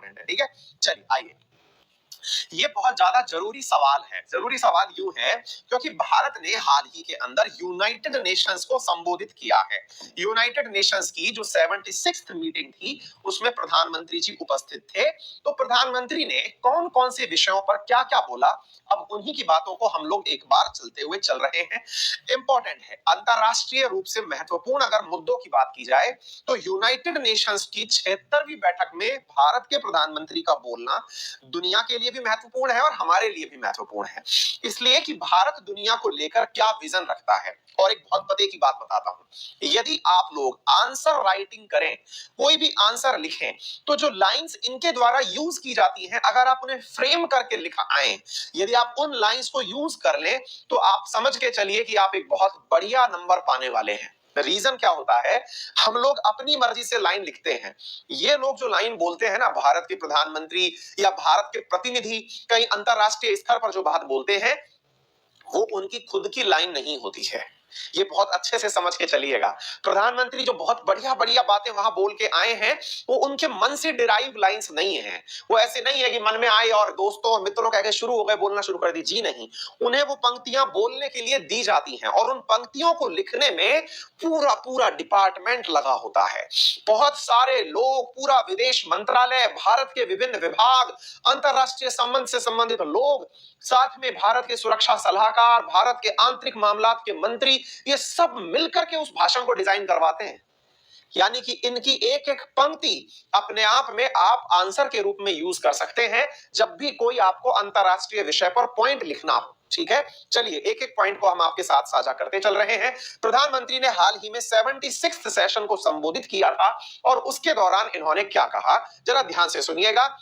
Important है। ठीक है, चलिए आइए, ये बहुत ज्यादा जरूरी सवाल है। जरूरी सवाल यूं है क्योंकि भारत ने हाल ही के अंदर यूनाइटेड नेशंस को संबोधित किया है। यूनाइटेड नेशंस की जो 76th मीटिंग थी उसमें प्रधानमंत्री जी उपस्थित थे। तो प्रधानमंत्री ने कौन कौन से विषयों पर क्या क्या बोला, अब उन्हीं की बातों को हम लोग एक बार चलते हुए चल रहे हैं। इंपॉर्टेंट है, अंतरराष्ट्रीय रूप से महत्वपूर्ण अगर मुद्दों की बात की जाए तो यूनाइटेड नेशंस की 76वीं बैठक में भारत के प्रधानमंत्री का बोलना दुनिया के लिए भी महत्वपूर्ण है और हमारे लिए भी महत्वपूर्ण है। इसलिए कि भारत दुनिया को लेकर क्या विजन रखता है। और एक बहुत पते की बात बताता हूं, यदि आप लोग आंसर राइटिंग करें, कोई भी आंसर लिखें, तो जो लाइंस इनके द्वारा यूज की जाती हैं, अगर आप उन्हें फ्रेम करके लिखा आए, यदि आप उन लाइंस को यूज कर लें तो आप समझ के चलिए कि आप एक बहुत बढ़िया नंबर पाने वाले हैं। रीजन क्या होता है, हम लोग अपनी मर्जी से लाइन लिखते हैं। ये लोग जो लाइन बोलते हैं ना, भारत के प्रधानमंत्री या भारत के प्रतिनिधि कई अंतरराष्ट्रीय स्तर पर जो बात बोलते हैं, वो उनकी खुद की लाइन नहीं होती है। ये बहुत अच्छे से समझ के चलिएगा। प्रधानमंत्री जो बहुत बढ़िया बढ़िया बातें वहां बोल के आए हैं, वो उनके मन से डिराइव लाइंस नहीं है। वो ऐसे नहीं है कि मन में आए और दोस्तों और मित्रों कह के शुरू हो गए, बोलना शुरू कर दी। जी नहीं, उन्हें वो पंक्तियां बोलने के लिए दी जाती हैं और उन पंक्तियों को लिखने में पूरा पूरा डिपार्टमेंट लगा होता है। बहुत सारे लोग, पूरा विदेश मंत्रालय, भारत के विभिन्न विभाग, अंतरराष्ट्रीय संबंध से संबंधित लोग, साथ में भारत के सुरक्षा सलाहकार, भारत के आंतरिक मामलात के मंत्री, ये सब मिलकर के उस भाषण को डिजाइन करवाते हैं। यानी कि इनकी एक एक पंक्ति अपने आप में आप आंसर के रूप में यूज कर सकते हैं जब भी कोई आपको अंतरराष्ट्रीय विषय पर पॉइंट लिखना हो। ठीक है, चलिए एक एक पॉइंट को हम आपके साथ साझा करते चल रहे हैं। प्रधानमंत्री ने हाल ही में 76th सेशन को संबोधित किया था और उसके दौरान इन्होंने क्या कहा, जरा ध्यान से सुनिएगा।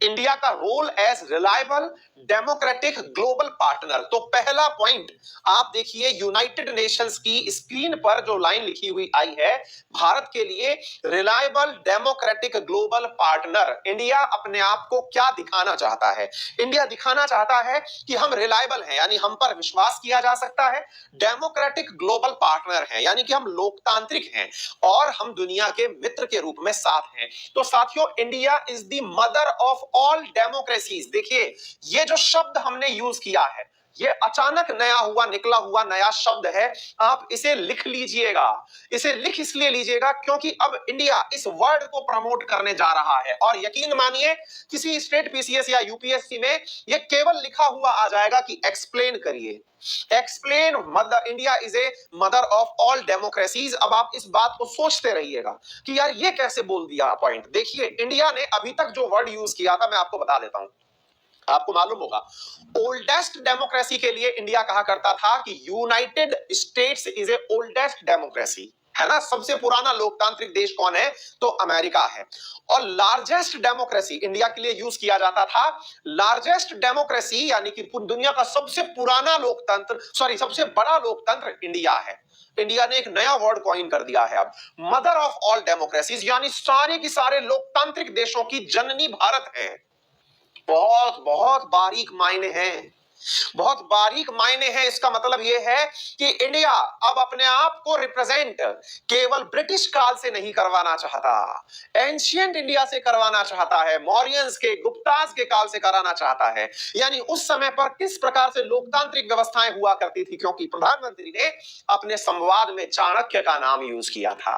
इंडिया का role as reliable democratic global partner. तो पहला पॉइंट आप देखिए, यूनाइटेड नेशंस की स्क्रीन पर जो लाइन लिखी हुई आई है, भारत के लिए reliable democratic global partner. India अपने आप को क्या दिखाना चाहता है? इंडिया दिखाना चाहता है कि हम रिलायबल हैं, यानी हम पर विश्वास किया जा सकता है। डेमोक्रेटिक ग्लोबल पार्टनर हैं, यानी कि हम लोकतांत्रिक हैं और हम दुनिया के मित्र के रूप में साथ हैं। तो साथियों, India is the mother of all democracies. देखिए, ये जो शब्द हमने यूज किया है, ये अचानक नया हुआ, निकला हुआ नया शब्द है। आप इसे लिख लीजिएगा। इसे लिख इसलिए लीजिएगा क्योंकि अब इंडिया इस वर्ड को प्रमोट करने जा रहा है और यकीन मानिए, किसी स्टेट पीसीएस या यूपीएससी में ये केवल लिखा हुआ आ जाएगा कि एक्सप्लेन करिए। Explain mother, India is a mother of all democracies. अब आप इस बात को सोचते रहिएगा कि यार ये कैसे बोल दिया पॉइंट। देखिए, इंडिया ने अभी तक जो वर्ड यूज किया था, मैं आपको बता देता हूं, आपको मालूम होगा। ओल्डेस्ट डेमोक्रेसी के लिए इंडिया कहा करता था कि United states is a oldest democracy, है ना। सबसे पुराना लोकतांत्रिक देश कौन है? तो अमेरिका है। और लार्जेस्ट डेमोक्रेसी इंडिया के लिए यूज किया जाता था। लार्जेस्ट डेमोक्रेसी यानी कि दुनिया का सबसे पुराना लोकतंत्र, सॉरी सबसे बड़ा लोकतंत्र इंडिया है। इंडिया ने एक नया वर्ड कॉइन कर दिया है अब, मदर ऑफ ऑल डेमोक्रेसीज, यानी सारे की सारे लोकतांत्रिक देशों की जननी भारत है। बहुत बहुत बारीक मायने हैं, बहुत बारीक मायने हैं। इसका मतलब यह है कि इंडिया अब अपने आप को रिप्रेजेंट केवल ब्रिटिश काल से नहीं करवाना चाहता, एंशिएंट इंडिया से करवाना चाहता है, मौर्यंस के, गुप्तास के काल से कराना चाहता है। यानी उस समय पर किस प्रकार से लोकतांत्रिक व्यवस्थाएं हुआ करती थी, क्योंकि प्रधानमंत्री ने अपने संवाद में चाणक्य का नाम यूज किया था।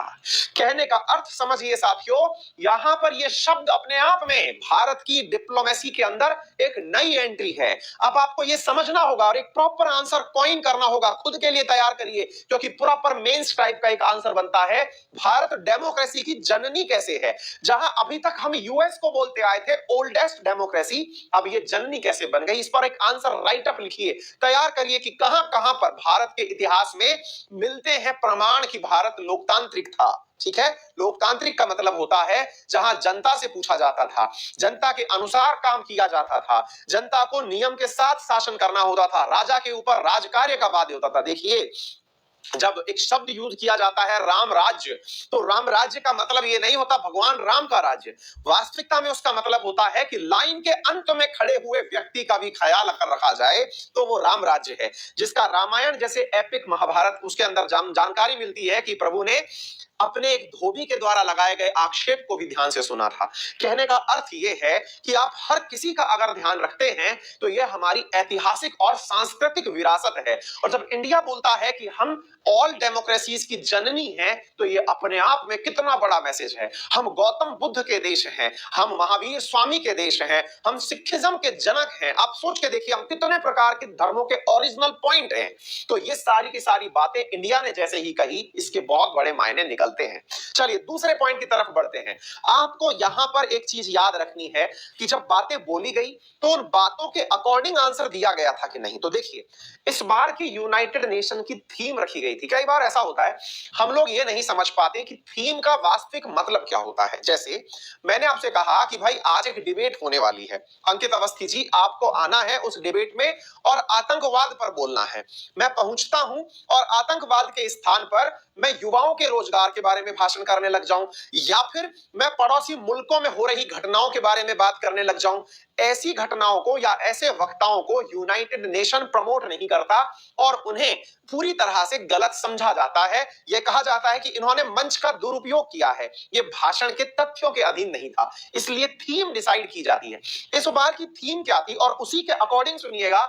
कहने का अर्थ समझिए साथियों, यहां पर यह शब्द अपने आप में भारत की डिप्लोमेसी के अंदर एक नई एंट्री है। अब आपको ये समझना होगा और एक प्रॉपर आंसर कॉइन करना होगा। खुद के लिए तैयार करिए, क्योंकि प्रॉपर मेंस टाइप का एक आंसर बनता है। भारत डेमोक्रेसी की जननी कैसे है? जहां अभी तक हम यूएस को बोलते आए थे ओल्डेस्ट डेमोक्रेसी, अब ये जननी कैसे बन गई? इस पर एक आंसर राइट अप लिखिए, तैयार करिए कि कहां कहां पर भारत के इतिहास में मिलते हैं प्रमाण कि भारत लोकतांत्रिक था। ठीक है, लोकतांत्रिक का मतलब होता है जहां जनता से पूछा जाता था, जनता के अनुसार काम किया जाता था, जनता को नियम के साथ शासन करना होता था, राजा के ऊपर राजकार्य का वाद्य होता था। देखिए, जब एक शब्द यूज किया जाता है राम राज्य, तो राम राज्य का मतलब ये नहीं होता भगवान राम का राज्य। वास्तविकता में उसका मतलब होता है कि लाइन के अंत में खड़े हुए व्यक्ति का भी ख्याल अगर रखा जाए तो वो राम राज्य है, जिसका रामायण जैसे एपिक महाभारत उसके अंदर जानकारी मिलती है कि प्रभु ने अपने एक धोबी के द्वारा लगाए गए आक्षेप को भी ध्यान से सुना था। कहने का अर्थ यह है कि आप हर किसी का अगर ध्यान रखते हैं तो यह हमारी ऐतिहासिक और सांस्कृतिक विरासत है। और जब इंडिया बोलता है कि हम ऑल डेमोक्रेसीज की जननी है, तो ये अपने आप में कितना बड़ा मैसेज है। हम गौतम बुद्ध के देश हैं, हम महावीर स्वामी के देश हैं, हम सिखिज्म के जनक हैं। आप सोच के देखिए हम कितने प्रकार के धर्मों के ओरिजिनल पॉइंट हैं। तो ये सारी की सारी बातें इंडिया ने जैसे ही कही, इसके बहुत बड़े मायने निकलते हैं। चलिए दूसरे पॉइंट की तरफ बढ़ते हैं। आपको यहां पर एक चीज याद रखनी है कि जब बातें बोली गई तो उन बातों के अकॉर्डिंग आंसर दिया गया था कि नहीं। तो देखिए इस बार की यूनाइटेड नेशन की थीम रखी गई थी। कई बार ऐसा होता है हम लोग ये नहीं समझ पाते कि थीम का वास्तविक मतलब क्या होता है। जैसे मैंने आपसे कहा कि भाई आज एक डिबेट होने वाली है, अंकित अवस्थी जी आपको आना है उस डिबेट में और आतंकवाद पर बोलना है। मैं पहुंचता हूं और आतंकवाद के स्थान पर मैं युवाओं के रोजगार के बारे में भाषण करने लग जाऊं, या फिर मैं पड़ोसी मुल्कों में हो रही घटनाओं के बारे में बात करने लग जाऊं। ऐसी घटनाओं को या ऐसे वक्ताओं को यूनाइटेड नेशन प्रमोट नहीं करता और उन्हें पूरी तरह से गलत समझा जाता है। यह कहा जाता है कि इन्होंने मंच का दुरुपयोग किया है, ये भाषण के तथ्यों के अधीन नहीं था। इसलिए थीम डिसाइड की जाती है। इस बार की थीम क्या थी और उसी के अकॉर्डिंग सुनिएगा।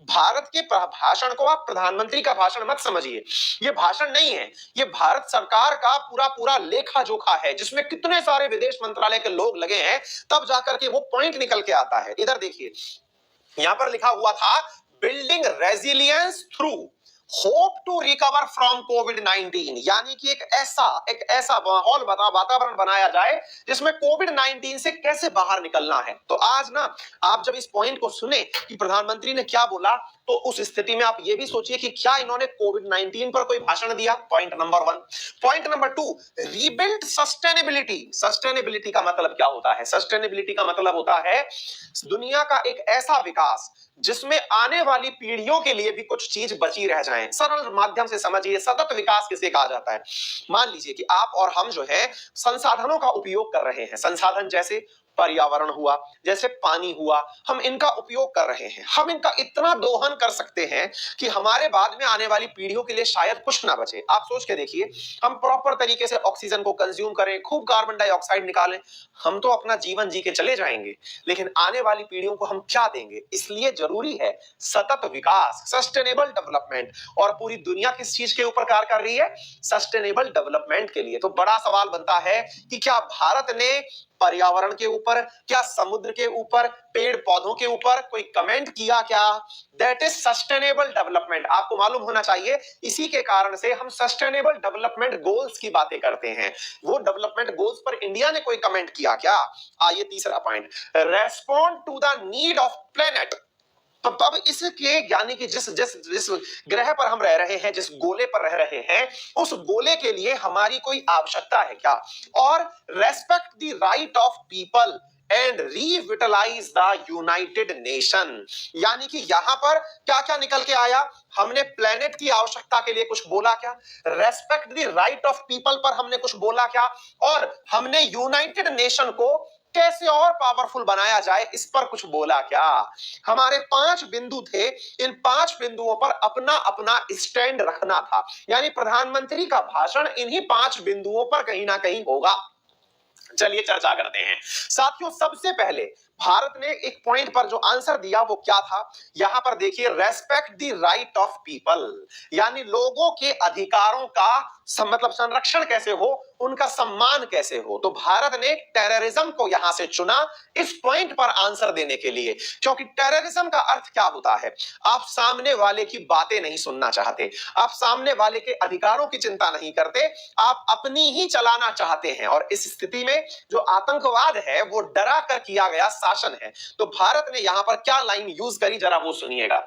भारत के भाषण को आप प्रधानमंत्री का भाषण मत समझिए, ये भाषण नहीं है, ये भारत सरकार का पूरा पूरा लेखा जोखा है, जिसमें कितने सारे विदेश मंत्रालय के लोग लगे हैं, तब जाकर के वो पॉइंट निकल के आता है। इधर देखिए यहां पर लिखा हुआ था building resilience through hope to recover from कोविड-19, यानी कि एक ऐसा माहौल वातावरण बनाया जाए जिसमें कोविड-19 से कैसे बाहर निकलना है। तो आज ना आप जब इस पॉइंट को सुने कि प्रधानमंत्री ने क्या बोला, तो उस स्थिति में आप ये भी सोचिए कि क्या इन्होंने कोविड-19 पर कोई भाषण दिया। Point number 1। Point number 2, rebuild sustainability. Sustainability का मतलब क्या होता है? सस्टेनेबिलिटी का मतलब होता है दुनिया का एक ऐसा विकास जिसमें आने वाली पीढ़ियों के लिए भी कुछ चीज बची रह जाए। सरल माध्यम से समझिए, सतत विकास किसे कहा जाता है? मान लीजिए कि आप और हम जो है संसाधनों का उपयोग कर रहे हैं, संसाधन जैसे पर्यावरण हुआ, जैसे पानी हुआ, हम इनका उपयोग कर रहे हैं। हम इनका इतना दोहन कर सकते हैं कि हमारे बाद में आने वाली पीढ़ियों के लिए शायद कुछ ना बचे। आप सोच के देखिए, हम प्रॉपर तरीके से ऑक्सीजन को कंज्यूम करें, खूब कार्बन डाइऑक्साइड निकालें, हम तो अपना जीवन जी के चले जाएंगे, लेकिन आने वाली पीढ़ियों को हम क्या देंगे? इसलिए जरूरी है सतत विकास, सस्टेनेबल डेवलपमेंट। और पूरी दुनिया किस चीज के ऊपर कार्य कर रही है? सस्टेनेबल डेवलपमेंट के लिए। तो बड़ा सवाल बनता है कि क्या भारत ने पर्यावरण के ऊपर, क्या समुद्र के ऊपर, पेड़ पौधों के ऊपर कोई कमेंट किया क्या? That is sustainable development. आपको मालूम होना चाहिए, इसी के कारण से हम सस्टेनेबल डेवलपमेंट गोल्स की बातें करते हैं। वो डेवलपमेंट गोल्स पर इंडिया ने कोई कमेंट किया क्या? आइए तीसरा point, respond to the need of planet. तब इसके यानी कि जिस जिस जिस ग्रह पर हम रह रहे हैं, जिस गोले पर रह रहे हैं, उस गोले के लिए हमारी कोई आवश्यकता है क्या? और respect the right of people and revitalize the United Nation. यानी कि यहां पर क्या क्या निकल के आया? हमने प्लेनेट की आवश्यकता के लिए कुछ बोला क्या? Respect the right of people पर हमने कुछ बोला क्या? और हमने यूनाइटेड नेशन को कैसे और पावरफुल बनाया जाए, इस पर कुछ बोला क्या? हमारे 5 बिंदु थे, इन 5 बिंदुओं पर अपना अपना स्टैंड रखना था। यानी प्रधानमंत्री का भाषण इन्हीं 5 बिंदुओं पर कहीं ना कहीं होगा। चलिए चर्चा करते हैं साथियों। सबसे पहले भारत ने एक पॉइंट पर जो आंसर दिया वो क्या था? यहां पर देखिए, respect the right of people, यानी लोगों के अधिकारों का मतलब संरक्षण कैसे हो, उनका सम्मान कैसे हो। तो भारत ने टेररिज्म को यहां से चुना इस पॉइंट पर आंसर देने के लिए, क्योंकि टेररिज्म का अर्थ क्या होता है? आप सामने वाले की बातें नहीं सुनना चाहते, आप सामने वाले के अधिकारों की चिंता नहीं करते, आप अपनी ही चलाना चाहते हैं। और इस स्थिति में जो आतंकवाद है वो डरा कर किया गया शासन है। तो भारत ने यहां पर क्या लाइन यूज करी, जरा वो सुनिएगा।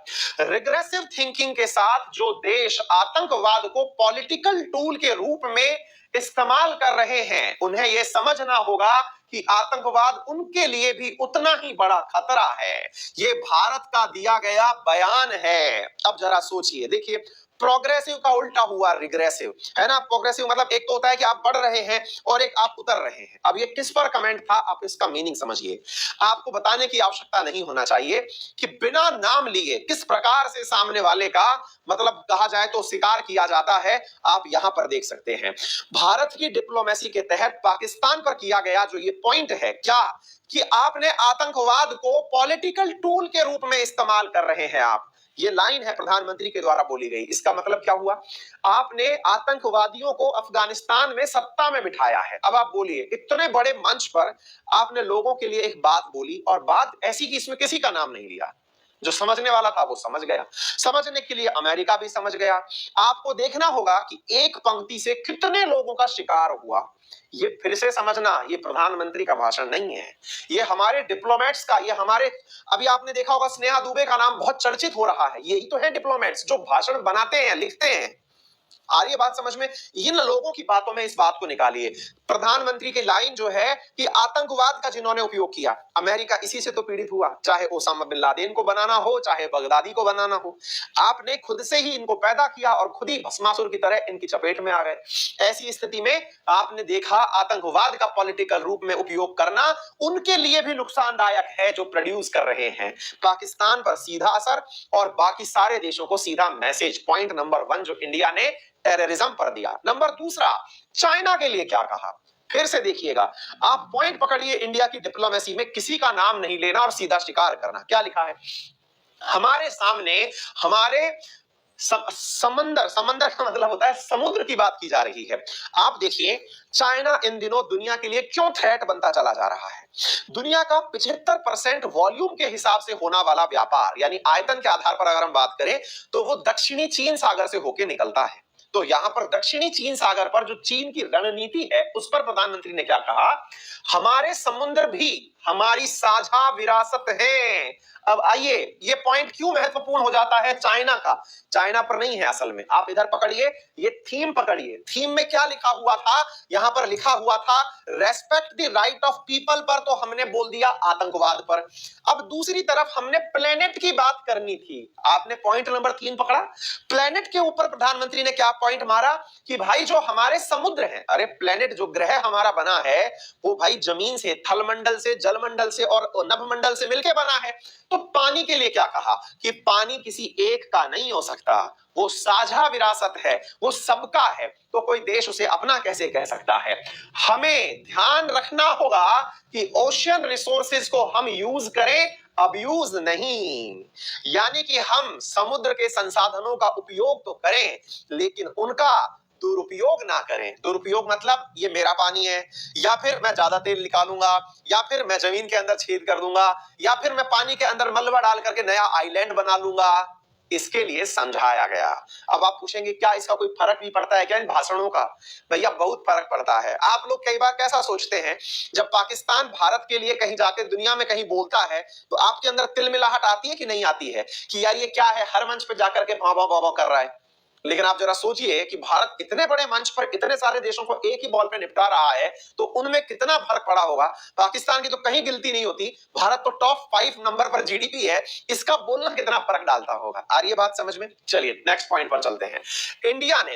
रिग्रेसिव थिंकिंग के साथ जो देश आतंकवाद को पॉलिटिकल टूल के रूप में इस्तेमाल कर रहे हैं, उन्हें यह समझना होगा कि आतंकवाद उनके लिए भी उतना ही बड़ा खतरा है। ये भारत का दिया गया बयान है। अब जरा सोचिए, देखिए प्रोग्रेसिव का उल्टा हुआ रिग्रेसिव, है ना। प्रोग्रेसिव मतलब एक तो होता है कि आप बढ़ रहे हैं और एक आप उतर रहे हैं। अब ये किस पर कमेंट था, आप इसका मीनिंग समझिए। आपको बताने की आवश्यकता नहीं होना चाहिए कि बिना नाम लिए किस प्रकार से सामने वाले का मतलब कहा जाए तो शिकार किया जाता है, आप यहां पर देख सकते हैं। भारत की डिप्लोमेसी के तहत पाकिस्तान पर किया गया जो ये पॉइंट है, क्या कि आपने आतंकवाद को पॉलिटिकल टूल के रूप में इस्तेमाल कर रहे हैं आप। ये लाइन है प्रधानमंत्री के द्वारा बोली गई। इसका मतलब क्या हुआ, आपने आतंकवादियों को अफगानिस्तान में सत्ता में बिठाया है। अब आप बोलिए, इतने बड़े मंच पर आपने लोगों के लिए एक बात बोली और बात ऐसी कि इसमें किसी का नाम नहीं लिया। जो समझने वाला था वो समझ गया, समझने के लिए अमेरिका भी समझ गया। आपको देखना होगा कि एक पंक्ति से कितने लोगों का शिकार हुआ। ये फिर से समझना, ये प्रधानमंत्री का भाषण नहीं है, ये हमारे डिप्लोमेट्स का, ये हमारे, अभी आपने देखा होगा स्नेहा दुबे का नाम बहुत चर्चित हो रहा है। यही तो है डिप्लोमेट्स जो भाषण बनाते हैं, लिखते हैं। आ रही है बात समझ में। इन लोगों की बातों में इस बात को निकालिए। प्रधानमंत्री की लाइन जो है कि आतंकवाद का जिन्होंने उपयोग किया, अमेरिका इसी से तो पीड़ित हुआ, चाहे ओसामा बिन लादेन को बनाना हो, चाहे बगदादी को बनाना हो। आपने खुद से ही इनको पैदा किया और खुद ही भस्मासुर की तरह इनकी चपेट में आ गए। ऐसी स्थिति में आपने देखा आतंकवाद का पॉलिटिकल रूप में उपयोग करना उनके लिए भी नुकसानदायक है जो प्रोड्यूस कर रहे हैं। पाकिस्तान पर सीधा असर और बाकी सारे देशों को सीधा मैसेज। पॉइंट नंबर 1 जो इंडिया ने टेररिज्म पर दिया। नंबर दूसरा, चाइना के लिए क्या कहा, फिर से देखिएगा। आप पॉइंट पकड़िए, इंडिया की डिप्लोमेसी में किसी का नाम नहीं लेना और सीधा शिकार करना। क्या लिखा है हमारे सामने, हमारे समंदर, समंदर का मतलब होता है समुद्र की बात की जा रही है। आप देखिए चाइना इन दिनों दुनिया के लिए क्यों थ्रेट बनता चला जा रहा है। दुनिया का 75% वॉल्यूम के हिसाब से होना वाला व्यापार, यानी आयतन के आधार पर अगर हम बात करें तो वो दक्षिणी चीन सागर से होकर निकलता है। तो यहां पर दक्षिणी चीन सागर पर जो चीन की रणनीति है उस पर प्रधानमंत्री ने क्या कहा, हमारे समुद्र भी हमारी साझा विरासत है। अब आइए, ये पॉइंट क्यों महत्वपूर्ण हो जाता है चाइना का, चाइना पर नहीं है असल में। आप इधर पकड़िए, ये थीम पकड़िए। थीम में क्या लिखा हुआ था, यहां पर लिखा हुआ था respect the right of people पर, तो हमने बोल दिया आतंकवाद पर। अब दूसरी तरफ हमने प्लेनेट की बात करनी थी, आपने पॉइंट नंबर 3 पकड़ा। प्लेनेट के ऊपर प्रधानमंत्री ने क्या पॉइंट मारा कि भाई जो हमारे समुद्र हैं, अरे प्लेनेट जो ग्रह हमारा बना है वो भाई जमीन से, थलमंडल से, जलमंडल से और नभमंडल से मिलकर बना है। तो पानी के लिए क्या कहा कि पानी किसी एक का नहीं हो सकता, वो साझा विरासत है, वो सबका है। तो कोई देश उसे अपना कैसे कह सकता है। हमें ध्यान रखना होगा कि ओशियन रिसोर्सेज को हम यूज करें, अब्यूज नहीं। यानी कि हम समुद्र के संसाधनों का उपयोग तो करें लेकिन उनका दुरुपयोग ना करें। दुरुपयोग मतलब ये मेरा पानी है, या फिर मैं ज्यादा तेल निकालूंगा, या फिर मैं जमीन के अंदर छेद कर दूंगा, या फिर मैं पानी के अंदर मलबा डाल करके नया आइलैंड बना लूंगा। इसके लिए समझाया गया। अब आप पूछेंगे क्या इसका कोई फर्क भी पड़ता है क्या इन भाषणों का। भैया बहुत फर्क पड़ता है। आप लोग कई बार कैसा सोचते हैं, जब पाकिस्तान भारत के लिए कहीं जाके दुनिया में कहीं बोलता है तो आपके अंदर तिलमिलाहट आती है कि नहीं आती है कि यार ये क्या है, हर मंच पे जाकर के भाव भाव भाव कर रहा है। लेकिन आप जरा सोचिए कि भारत इतने बड़े मंच पर इतने सारे देशों को एक ही बॉल पे निपटा रहा है तो उनमें कितना फर्क पड़ा होगा। पाकिस्तान की तो कहीं गिनती नहीं होती, भारत तो टॉप 5 नंबर पर जीडीपी है, इसका बोलना कितना फर्क डालता होगा। आ रही है बात समझ में। चलिए नेक्स्ट पॉइंट पर चलते हैं। इंडिया ने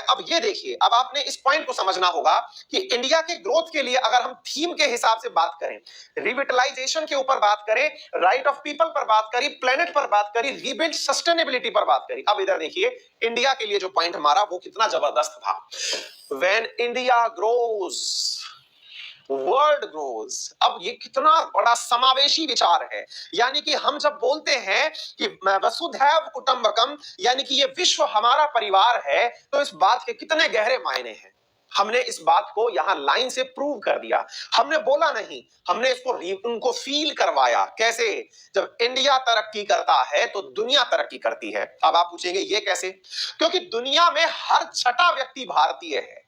अब ये देखिए, अब आपने इस पॉइंट को समझना होगा कि इंडिया के ग्रोथ के लिए अगर हम थीम के हिसाब से बात करें, रिविटलाइजेशन के ऊपर बात करें, राइट ऑफ पीपल पर बात करी, प्लेनेट पर बात करी, रीबिल्ड सस्टेनेबिलिटी पर बात करी। अब इधर देखिए इंडिया के लिए जो पॉइंट हमारा वो कितना जबरदस्त था। When India grows, world grows. अब ये कितना बड़ा समावेशी विचार है। यानी कि हम जब बोलते हैं कि वसुधैव कुटुंबकम, यानी कि ये विश्व हमारा परिवार है, तो इस बात के कितने गहरे मायने हैं। हमने इस बात को यहां लाइन से प्रूव कर दिया। हमने बोला नहीं, हमने इसको उनको फील करवाया। कैसे, जब इंडिया तरक्की करता है तो दुनिया तरक्की करती है। अब आप पूछेंगे ये कैसे, क्योंकि दुनिया में हर छठा व्यक्ति भारतीय है।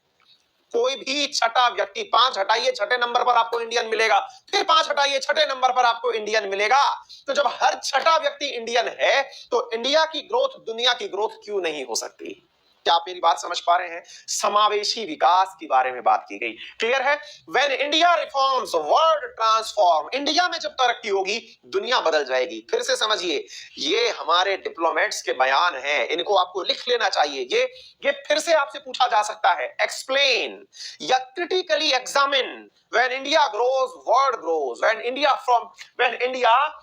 कोई भी छठा व्यक्ति, 5 हटाइए छठे नंबर पर आपको इंडियन मिलेगा, फिर 5 हटाइए छठे नंबर पर आपको इंडियन मिलेगा। तो जब हर छठा व्यक्ति इंडियन है तो इंडिया की ग्रोथ दुनिया की ग्रोथ क्यों नहीं हो सकती। क्या आप मेरी बात समझ पा रहे हैं? समावेशी विकास के बारे में बात की गई। क्लियर है? When India reforms world transform, India में जब तरक्की होगी दुनिया बदल जाएगी। फिर से समझिए, ये हमारे डिप्लोमेट्स के बयान हैं, इनको आपको लिख लेना चाहिए। ये फिर से आपसे पूछा जा सकता है, एक्सप्लेन या critically examine, when India grows world grows, when India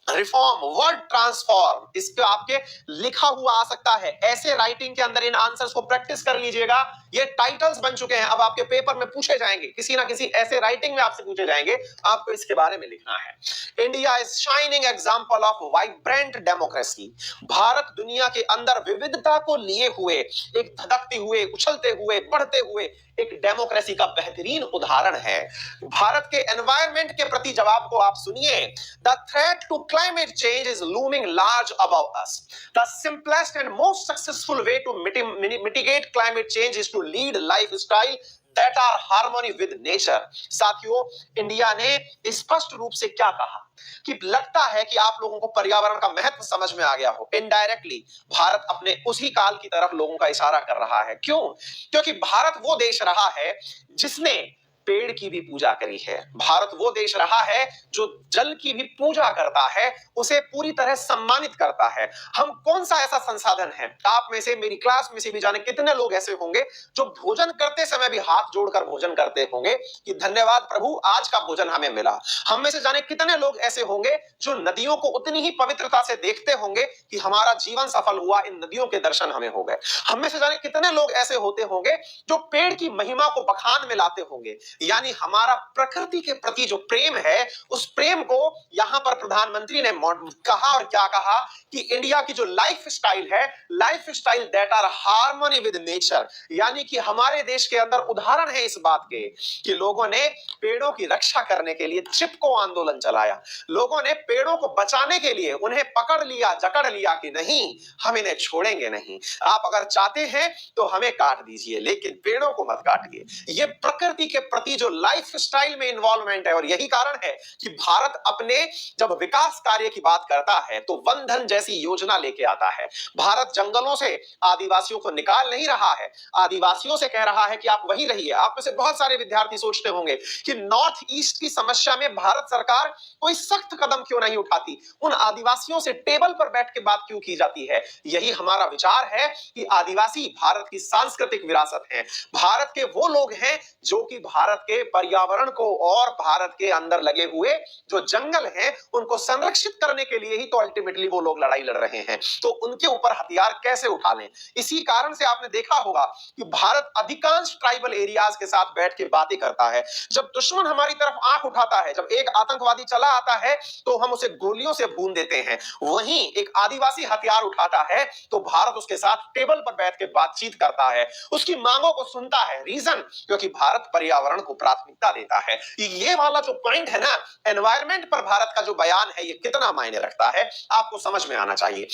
reform word transform, इसके आपके लिखा हुआ आ सकता है। ऐसे राइटिंग के अंदर इन आंसर्स को प्रैक्टिस कर लीजिएगा। ये टाइटल्स बन चुके हैं, अब आपके पेपर में पूछे जाएंगे, किसी ना किसी ऐसे राइटिंग में आपसे पूछे जाएंगे, आपको इसके बारे में लिखना है। India is shining example of vibrant democracy, Bharat दुनिया के अंदर विविधता को लिए हुए, एक धधकते हुए, उछलते हुए, बढ़ते हुए एक डेमोक्रेसी का बेहतरीन उदाहरण है। भारत के एनवायरनमेंट के प्रति जवाब को आप सुनिए। The threat to climate change is looming large above us. The simplest and most successful way to mitigate climate change is to lead lifestyle that are harmony with nature. साथियों, इंडिया ने स्पष्ट रूप से क्या कहा कि लगता है कि आप लोगों को पर्यावरण का महत्व समझ में आ गया हो। इनडायरेक्टली भारत अपने उसी काल की तरफ लोगों का इशारा कर रहा है। क्यों? क्योंकि भारत वो देश रहा है जिसने पेड़ की भी पूजा करी है। भारत वो देश रहा है जो जल की भी पूजा करता है, उसे पूरी तरह सम्मानित करता है। हम कौन सा ऐसा संसाधन है, आप में से, मेरी क्लास में से भी जाने कितने लोग ऐसे होंगे जो भोजन करते समय भी हाथ जोड़कर भोजन करते होंगे कि धन्यवाद प्रभु, आज का भोजन हमें मिला। हम में से जाने कितने लोग ऐसे होंगे जो नदियों को उतनी ही पवित्रता से देखते होंगे कि हमारा जीवन सफल हुआ, इन नदियों के दर्शन हमें हो गए। हम में से जाने कितने लोग ऐसे होते होंगे जो पेड़ की महिमा को बखान में लाते होंगे। यानी हमारा प्रकृति के प्रति जो प्रेम है, उस प्रेम को यहां पर प्रधानमंत्री ने कहा, और क्या कहा कि इंडिया की जो लाइफ स्टाइल है, life style that are harmony with nature, यानी कि हमारे देश के अंदर उदाहरण है इस बात के कि लोगों ने पेड़ों की रक्षा करने के लिए चिपको आंदोलन चलाया। लोगों ने पेड़ों को बचाने के लिए उन्हें पकड़ लिया, जकड़ लिया कि नहीं, हम इन्हें छोड़ेंगे नहीं, आप अगर चाहते हैं तो हमें काट दीजिए लेकिन पेड़ों को मत काटिए। ये प्रकृति के प्रति जो लाइफ स्टाइल में इन्वॉल्वमेंट है, और यही कारण है कि भारत अपने जब विकास कार्य की बात करता है तो वन धन जैसी योजना लेके आता है। भारत जंगलों से आदिवासियों को निकाल नहीं रहा है, आदिवासियों से कह रहा है कि आप वहीं रहिए। आप में से बहुत सारे विद्यार्थी सोचते होंगे कि नॉर्थ ईस्ट की समस्या में भारत सरकार कोई सख्त कदम क्यों नहीं उठाती, उन आदिवासियों से टेबल पर बैठ के बात क्यों की जाती है। यही हमारा विचार है कि आदिवासी भारत की सांस्कृतिक विरासत है, भारत के वो लोग हैं जो कि भारत के पर्यावरण को और भारत के अंदर लगे हुए जो जंगल हैं उनको संरक्षित करने के लिए ही तो अल्टीमेटली वो लोग लड़ाई लड़ रहे हैं। तो उनके ऊपर हथियार कैसे उठा लें, इसी कारण से आपने देखा होगा कि भारत अधिकांश ट्राइबल एरियाज के साथ बैठ के बातें करता है। जब दुश्मन हमारी तरफ आंख उठाता है, जब एक आतंकवादी चला आता है तो हम उसे गोलियों से भून देते हैं, वहीं एक आदिवासी हथियार उठाता है तो भारत उसके साथ टेबल पर बैठ के बातचीत करता है, उसकी मांगों को सुनता है। रीजन, क्योंकि भारत पर्यावरण को प्राथमिकता देता है। ये वाला जो पॉइंट है ना, एनवायरनमेंट पर भारत का जो बयान है, ये कितना मायने रखता है आपको समझ में आना चाहिए।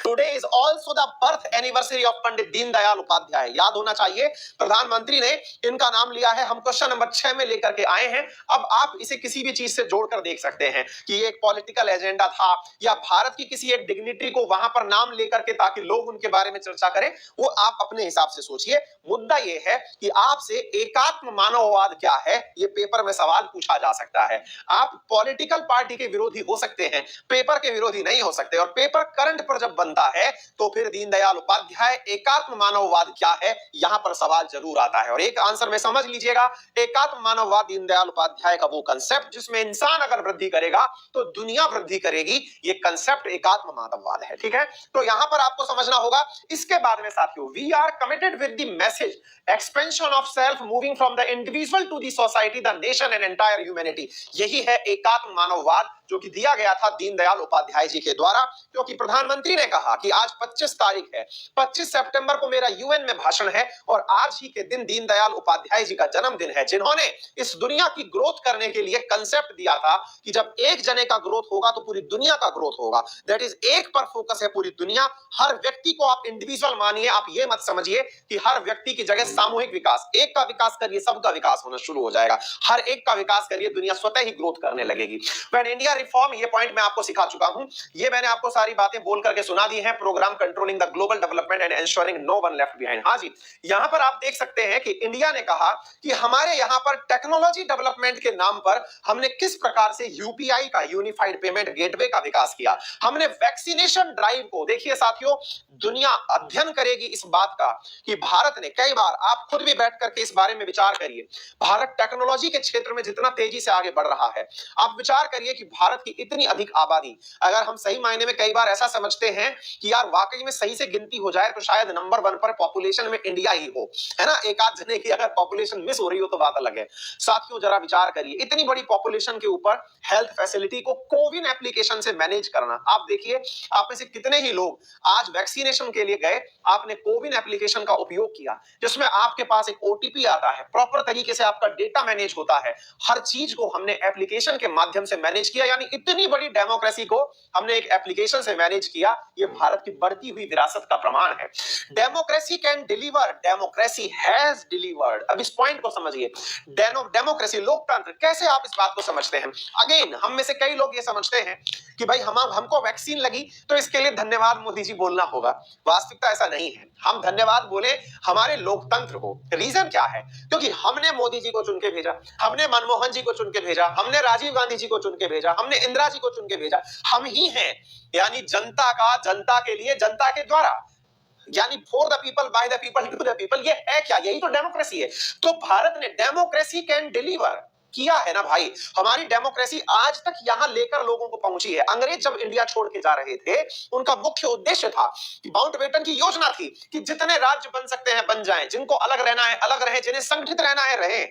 Today is also the birth anniversary of Pandit Deendayal Upadhyay. याद होना चाहिए, प्रधानमंत्री ने इनका नाम लिया है। हम क्वेश्चन नंबर 6 में लेकर के आए हैं। अब आप इसे किसी भी चीज से जोड़कर देख सकते हैं कि ये एक पॉलिटिकल एजेंडा था या भारत की किसी एक डिग्निटरी को वहां पर नाम लेकर के ताकि लोग उनके बारे में चर्चा करें, वो आप अपने हिसाब से सोचिए। मुद्दा ये है कि आपसे एकात्म मानववाद क्या है, ये पेपर में सवाल पूछा जा सकता है। आप पॉलिटिकल पार्टी के विरोधी हो सकते हैं, पेपर के विरोधी नहीं हो सकते। और पेपर करंट पर जब बनता है तो फिर दीनदयाल उपाध्याय एकात्म मानववाद क्या है, यहां पर सवाल जरूर आता है। और एक आंसर में समझ लीजिएगा, एकात्म मानववाद दीनदयाल उपाध्याय का वो कंसेप्ट जिसमें इंसान अगर वृद्धि करेगा तो दुनिया वृद्धि करेगी, ये कंसेप्ट एकात्म मानववाद है। ठीक है, तो यहां पर आपको समझना होगा। इसके बाद में साथियों, we are committed with the message expansion of self moving from the individual to the society, the nation and entire humanity. यही है एकात्म मानववाद जो कि दिया गया था दीनदयाल उपाध्याय जी के द्वारा। क्योंकि प्रधानमंत्री ने कहा कि आज 25 तारीख है, 25 सितंबर को मेरा यूएन में भाषण है और आज ही के दिन दीनदयाल उपाध्याय जी का जन्मदिन है, जिन्होंने इस दुनिया की ग्रोथ करने के लिए कंसेप्ट दिया था कि जब एक जने का ग्रोथ होगा तो पूरी दुनिया का ग्रोथ होगा। दैट इज, एक पर फोकस है पूरी दुनिया। हर व्यक्ति को आप इंडिविजुअल मानिए, आप ये मत समझिए कि हर व्यक्ति की जगह सामूहिक विकास, एक का विकास करिए सबका विकास होना शुरू हो जाएगा। हर एक का विकास करिए, दुनिया स्वतः ही ग्रोथ करने लगेगी। व्हेन इंडिया रिफॉर्म, ये पॉइंट मैं आपको सिखा चुका हूं, ये मैंने आपको सारी बातें बोल करके सुना दी हैं। Program controlling the global development and ensuring no one left behind. हाँ जी, यहां पर आप देख सकते हैं कि इंडिया ने कहा कि हमारे यहां पर टेक्नोलॉजी डेवलपमेंट के नाम पर हमने किस प्रकार से यूपीआई का, यूनिफाइड पेमेंट गेटवे का विकास किया। हमने वैक्सीनेशन ड्राइव को, देखिए साथियों, दुनिया अध्ययन करेगी इस बात का कि भारत ने कई बार, आप खुद भी बैठ करके इस बारे में विचार करिए, भारत टेक्नोलॉजी के क्षेत्र में जितना तेजी से आगे बढ़ रहा है, आप विचार करिए कि भारत की इतनी अधिक आबादी, अगर हम सही मायने में कई बार ऐसा समझते हैं कि यार वाकई में सही से गिनती हो जाए तो शायद नंबर 1 पर पॉपुलेशन में इंडिया ही हो, है ना, एक आध जने की अगर पॉपुलेशन मिस हो रही हो तो बात अलग है। साथियों जरा विचार करिए, इतनी बड़ी पॉपुलेशन के ऊपर हेल्थ फैसिलिटी को कोविन एप्लीकेशन से मैनेज करना। आप देखिए, आप में से कितने ही लोग आज वैक्सीनेशन के लिए गए, आपने कोविन एप्लीकेशन का उपयोग किया, जिसमें आपके पास एक ओटीपी आता है, प्रॉपर तरीके से आपका डेटा मैनेज होता है, हर चीज को हमने एप्लीकेशन के माध्यम से मैनेज किया। यानी इतनी बड़ी डेमोक्रेसी को हमने एक एप्लीकेशन से मैनेज किया। ये भारत की बढ़ती हुई विरासत का प्रमाण है। Democracy can deliver, democracy has delivered. अब इस पॉइंट को समझिए, डेमोक्रेसी, लोकतंत्र, कैसे आप इस बात को समझते हैं? अगेन, हम में से कई लोग ये समझते हैं कि भाई हमको वैक्सीन लगी तो इसके लिए धन्यवाद मोदी जी बोलना होगा। वास्तविकता ऐसा नहीं है। हम धन्यवाद बोले हमारे लोकतंत्र को। रीजन क्या है? क्योंकि हमने मोदी जी को चुन के भेजा, हमने मनमोहन जी को चुन के भेजा, हमने राजीव गांधी जी को चुन के भेजा, हमने इंदिरा जी को चुन के भेजा। हम ही हैं, यानी जनता का, जनता के लिए, जनता के द्वारा, यानी for the people, by the people, to the people. ये है क्या? यही तो डेमोक्रेसी है। तो भारत ने डेमोक्रेसी कैन डिलीवर किया है ना भाई। हमारी डेमोक्रेसी आज तक यहां लेकर लोगों को पहुंची है। अंग्रेज जब इंडिया छोड़ के जा रहे थे, उनका मुख्य उद्देश्य था कि माउंटबेटन की योजना थी कि जितने राज्य बन सकते हैं बन जाएं, जिनको अलग रहना है अलग रहे, जिन्हें संगठित रहना है रहे।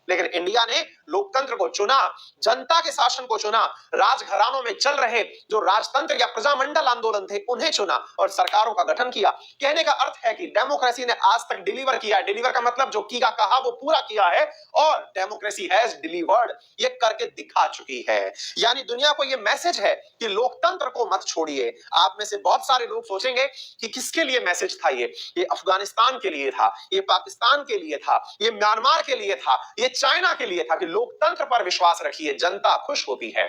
लेकिन इंडिया ने लोकतंत्र को चुना, जनता के शासन को चुना, राजघरानों में चल रहे जो राजतंत्र या प्रजामंडल आंदोलन थे उन्हें चुना और सरकारों का गठन किया। कहने का अर्थ है कि डेमोक्रेसी ने आज तक डिलीवर किया है। डिलीवर का मतलब जो किया कहा वो पूरा किया है, और डेमोक्रेसी हैज डिलीवर्ड, ये करके दिखा चुकी है। यानी दुनिया को ये मैसेज है कि लोकतंत्र को मत छोड़िए। आप में से बहुत सारे लोग सोचेंगे कि किसके लिए मैसेज था ये अफगानिस्तान के लिए था, ये पाकिस्तान के लिए था, ये म्यांमार के लिए था, ये चाइना के लिए था कि लोकतंत्र पर विश्वास रखिए, जनता खुश होती है।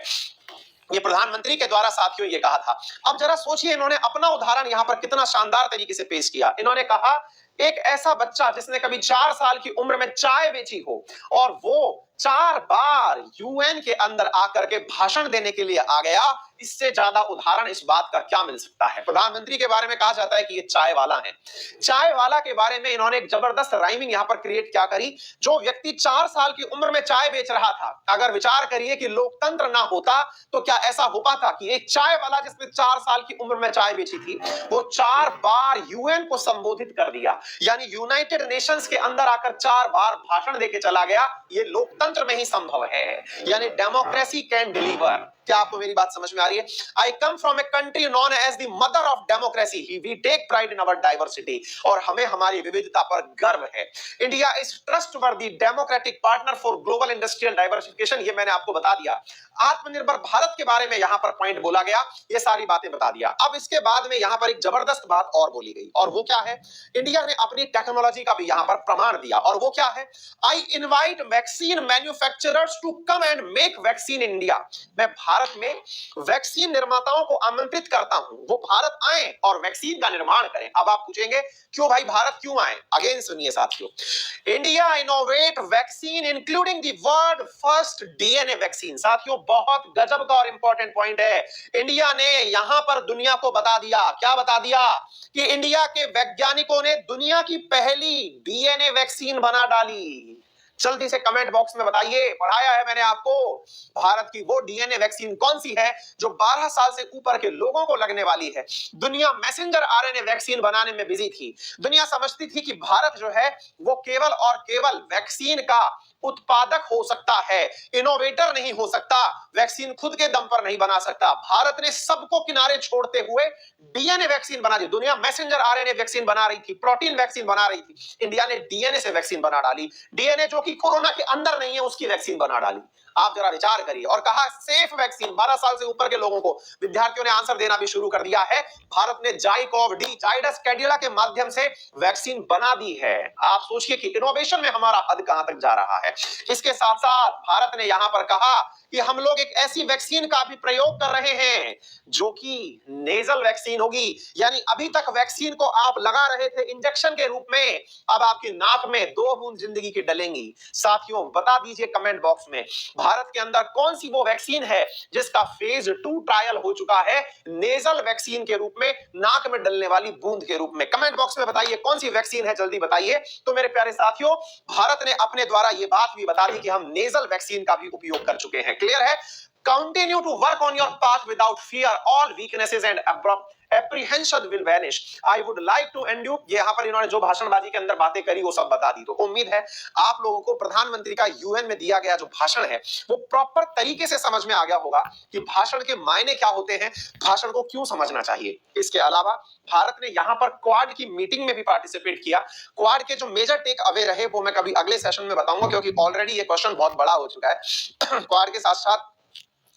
ये प्रधानमंत्री के द्वारा साथियों ये कहा था। अब जरा सोचिए, इन्होंने अपना उदाहरण यहां पर कितना शानदार तरीके से पेश किया। इन्होंने कहा, एक ऐसा बच्चा जिसने कभी 4 साल की उम्र में चाय बेची हो और वो 4 बार यूएन के अंदर आकर के भाषण देने के लिए आ गया, इससे ज्यादा उदाहरण इस बात का क्या मिल सकता है? प्रधानमंत्री के बारे में कहा जाता है कि ये चाय वाला है। चाय वाला के बारे में इन्होंने एक जबरदस्त राइमिंग यहां पर क्रिएट क्या करी। जो व्यक्ति 4 साल की उम्र में चाय बेच रहा था, अगर विचार करिए कि लोकतंत्र ना होता तो क्या ऐसा हो पाता कि एक चाय वाला जिसने 4 साल की उम्र में चाय बेची थी, वो 4 बार यूएन को संबोधित कर दिया, यानी यूनाइटेड नेशंस के अंदर आकर 4 बार भाषण देके चला गया। ये लोकतंत्र में ही संभव है। यानी डेमोक्रेसी कैन डिलीवर। क्या आपको मेरी बात समझ में आ रही है? I come from a country known as the mother of democracy, we take pride in our diversity, और हमें हमारी विविधता पर गर्व है। India is trustworthy democratic partner for global industrial diversification. ये मैंने आपको बता दिया। आत्मनिर्भर भारत के बारे में यहां पर पॉइंट बोला गया, ये सारी बातें बता दिया। अब इसके बाद में यहां पर एक जबरदस्त बात और बोली गई, और वो क्या है? इंडिया ने अपनी टेक्नोलॉजी का भी यहां पर प्रमाण दिया, और वो क्या है? I invite vaccine manufacturers to come and make vaccine in India. मैं भारत में वैक्सीन निर्माताओं को आमंत्रित करता हूं, वो भारत आए और वैक्सीन का निर्माण करें। अब आप पूछेंगे क्यों भाई भारत क्यों आए? अगेन सुनिए साथियों, India innovate vaccine including the world first DNA vaccine. साथियों बहुत गजब का और इंपॉर्टेंट पॉइंट है। इंडिया ने यहां पर दुनिया को बता दिया, क्या बता दिया? कि इंडिया के वैज्ञानिकों ने दुनिया की पहली डीएनए वैक्सीन बना डाली। जल्दी से कमेंट बॉक्स में बताइए, पढ़ाया है मैंने आपको। भारत की वो डीएनए वैक्सीन कौन सी है जो 12 साल से ऊपर के लोगों को लगने वाली है? दुनिया मैसेंजर आरएनए वैक्सीन बनाने में बिजी थी। दुनिया समझती थी कि भारत जो है वो केवल और केवल वैक्सीन का उत्पादक हो सकता है, इनोवेटर नहीं हो सकता, वैक्सीन खुद के दम पर नहीं बना सकता। भारत ने सबको किनारे छोड़ते हुए डीएनए वैक्सीन बना दी। दुनिया मैसेंजर आरएनए वैक्सीन बना रही थी, प्रोटीन वैक्सीन बना रही थी, इंडिया ने डीएनए से वैक्सीन बना डाली। डीएनए जो कि कोरोना के अंदर नहीं है उसकी वैक्सीन बना डाली। आप जरा विचार करिए। और कहा सेफ वैक्सीन, 12 साल से ऊपर के लोगों को, विद्यार्थियों ने आंसर देना भी शुरू कर दिया है। भारत ने जाइकोव डी, जाइडस कैडिला के माध्यम से वैक्सीन बना दी है। आप सोचिए कि इनोवेशन में हमारा हद कहां तक जा रहा है। इसके साथ साथ भारत ने यहां पर कहा कि हम लोग एक ऐसी वैक्सीन का भी प्रयोग कर रहे हैं जो कि नेजल वैक्सीन होगी, यानी अभी तक वैक्सीन को आप लगा रहे थे इंजेक्शन के रूप में, अब आपकी नाक में 2 बूंद जिंदगी की डलेंगी। साथियों बता दीजिए कमेंट बॉक्स में, भारत के अंदर कौन सी वो वैक्सीन है जिसका फेज 2 ट्रायल हो चुका है नेजल वैक्सीन के रूप में, नाक में डलने वाली बूंद के रूप में। कमेंट बॉक्स में बताइए कौन सी वैक्सीन है, जल्दी बताइए। तो मेरे प्यारे साथियों, भारत ने अपने द्वारा ये बात भी बता दी कि हम नेजल वैक्सीन का भी उपयोग कर चुके हैं। क्लियर है? Continue to work on your path without fear. All weaknesses and apprehension will vanish. I would like to end you. ये यहाँ पर इन्होंने जो भाषणबाजी के अंदर बातें करी वो सब बता दी। तो उम्मीद है आप लोगों को प्रधानमंत्री का यूएन में दिया गया जो भाषण है वो प्रॉपर तरीके से समझ में आ गया होगा कि भाषण के मायने क्या होते हैं, भाषण को क्यों समझना चाहिए। इसके अलावा भारत ने यहाँ पर क्वाड की मीटिंग में भी पार्टिसिपेट किया। क्वाड के जो मेजर टेक अवे रहे वो मैं कभी अगले सेशन में बताऊंगा, क्योंकि ऑलरेडी ये क्वेश्चन बहुत बड़ा हो चुका है। क्वाड के साथ साथ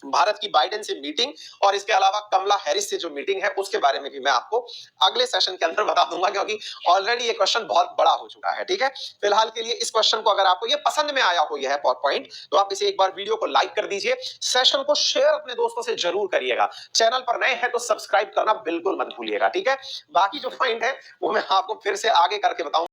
भारत की बाइडेन से मीटिंग और इसके अलावा कमला हैरिस से जो मीटिंग है उसके बारे में भी मैं आपको अगले सेशन के अंदर बता दूंगा, क्योंकि ऑलरेडी ये क्वेश्चन बहुत बड़ा हो चुका है। ठीक है, फिलहाल के लिए इस क्वेश्चन को अगर आपको ये पसंद में आया हो यह पॉइंट, तो आप इसे एक बार वीडियो को लाइक कर दीजिए, सेशन को शेयर अपने दोस्तों से जरूर करिएगा। चैनल पर नए हैं तो सब्सक्राइब करना बिल्कुल मत भूलिएगा। ठीक है, बाकी जो पॉइंट है वो मैं आपको फिर से आगे करके बताऊंगा।